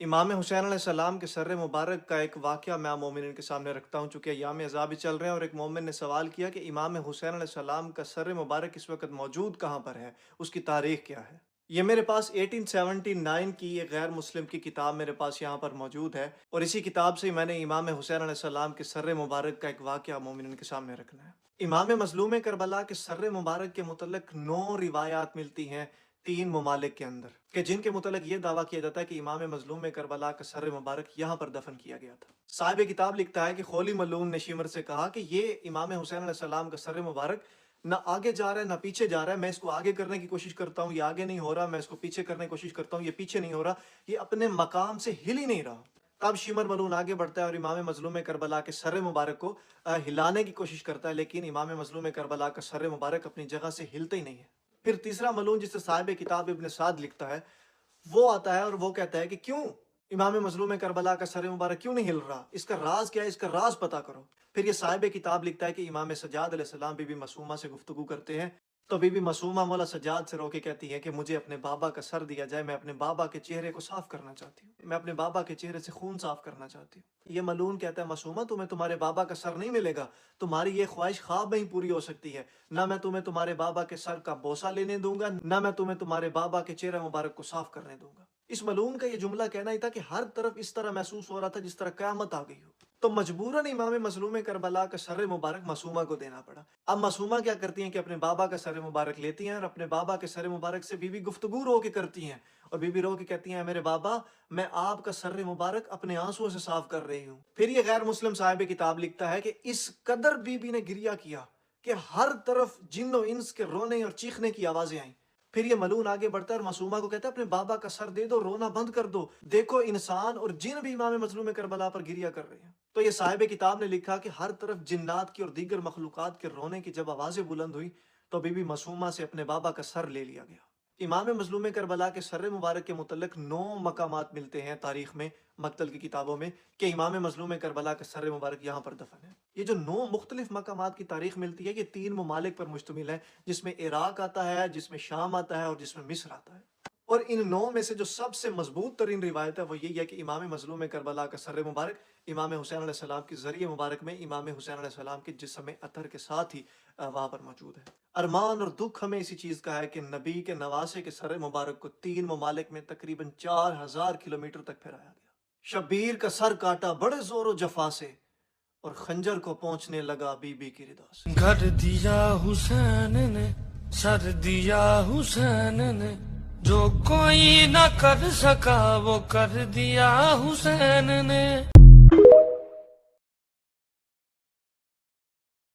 इमाम हुसैन अलैहिस्सलाम के सर्रे मुबारक का एक वाक़या मैं आप मोमिनीन के सामने रखता हूँ। चूँकि अय्याम अज़ाब चल रहे हैं और एक मोमिन ने सवाल किया कि इमाम हुसैन अलैहिस्सलाम का सर्रे मुबारक इस वक़्त मौजूद कहाँ पर है? उसकी तारीख़ क्या है? ये मेरे पास 1879 की एक गैर मुस्लिम की किताब मेरे पास यहाँ पर मौजूद है और इसी किताब से मैंने इमाम हुसैन अलैहिस्सलाम के सर्रे मुबारक का एक वाक़या मोमिनीन के सामने रखना है। इमाम मज़लूम करबला के सर्रे मुबारक के मुतल्लिक़ 9 रिवायात मिलती हैं 3 ममालिक के अंदर कि जिनके मुतल्लिक़ ये दावा किया जाता है कि इमाम मज़लूम करबला का सर्रे मुबारक यहाँ पर दफन किया गया था। साहिब किताब लिखता है कि खोली मलून ने शिमर से कहा कि ये इमाम हुसैन अलैहिस्सलाम का सर्रे मुबारक ना आगे जा रहा है ना पीछे जा रहा है। मैं इसको आगे करने की कोशिश करता हूँ, ये आगे नहीं हो रहा। मैं इसको पीछे करने की कोशिश करता हूँ, ये पीछे नहीं हो रहा। ये अपने मकाम से हिल ही नहीं रहा। तब शिमर मलून आगे बढ़ता है और इमाम मज़लूम करबला के सर्रे मुबारक को हिलाने की कोशिश करता है, लेकिन इमाम मज़लूम करबला का सर्रे मुबारक अपनी जगह से हिलता ही नहीं है। फिर तीसरा मलून जिसे साहिब किताब इब्न साद लिखता है, वो आता है और वो कहता है कि क्यों इमाम मज़लूम करबला का सर मुबारक क्यों नहीं हिल रहा? इसका राज क्या है? इसका राज पता करो। फिर ये साहिब किताब लिखता है कि इमाम सज्जाद अलैहिस्सलाम बीबी मासूमा से गुफ्तगू करते हैं, तो बीबी मासूमा मौला सज्जाद से रोके कहती है कि मुझे अपने बाबा का सर दिया जाए, मैं अपने बाबा के चेहरे को साफ करना चाहती हूँ, मैं अपने बाबा के चेहरे से खून साफ करना चाहती हूँ। ये मलून कहता है मासूमा तुम्हें तुम्हारे बाबा का सर नहीं मिलेगा, तुम्हारी ये ख्वाहिश ख्वाब में ही पूरी हो सकती है। ना मैं तुम्हें तुम्हारे बाबा के सर का बोसा लेने दूंगा, ना मैं तुम्हें तुम्हारे बाबा के चेहरे मुबारक को साफ करने दूंगा। इस मलून का ये जुमला कहना ही था कि हर तरफ इस तरह महसूस हो रहा था जिस तरह क़यामत आ गई हो। तो मजबूरन इमाम मज़लूम करबला का सर मुबारक मासूमा को देना पड़ा। अब मासूमा क्या करती हैं कि अपने बाबा का सर मुबारक लेती हैं और अपने बाबा के सर मुबारक से बीबी गुफ्तगू रो के करती हैं और बीबी रो के कहती हैं, मेरे बाबा मैं आपका सर मुबारक अपने आंसुओं से साफ कर रही हूँ। फिर ये गैर मुस्लिम साहिब किताब लिखता है कि इस कदर बीबी ने गिरिया किया कि हर तरफ जिन्नो इंस के रोने और चीखने की आवाजें आई। फिर ये मलून आगे बढ़ता है और मासूमा को कहता है अपने बाबा का सर दे दो, रोना बंद कर दो, देखो इंसान और जिन भी इमाम मज़लूम करबला पर गिरिया कर रहे हैं। तो ये साहिब किताब ने लिखा कि हर तरफ जिन्नात की और दीगर मखलूक़ात के रोने की जब आवाज़ें बुलंद हुई तो बीबी मासूमा से अपने बाबा का सर ले लिया गया। इमाम मज़लूम करबला के सर मुबारक के मुतल्लिक़ 9 मकामात मिलते हैं तारीख़ में, मक्तल की किताबों में, कि इमाम मज़लूम करबला का सर मुबारक यहाँ पर दफन है। ये जो 9 मुख्तलिफ मकामात की तारीख़ मिलती है, ये 3 ममालिक पर मुश्तमिल है, जिसमें इराक आता है, जिसमें शाम आता है और जिसमें मिस्र आता है। और इन 9 में से जो सबसे मजबूत तरीन रिवायत है वो यही है कि इमाम मज़लूम करबला का सर मुबारक इमाम हुसैन अलैहिस्सलाम के ज़रिए मुबारक में इमाम हुसैन अलैहिस्सलाम के जिस्म अतर के साथ ही वहाँ पर मौजूद है। अरमान और दुख हमें इसी चीज़ का है कि नबी के नवासे के सर मुबारक को 3 ममालिक में तकरीबन 4000 किलोमीटर तक फहराया गया। शब्बीर का सर काटा बड़े जोर जफा से और खंजर को पहुंचने लगा बीबी की रिदा से। घर दिया हुसैन ने, सर दिया हुसैन ने, जो कोई न कर सका वो कर दिया हुसैन ने।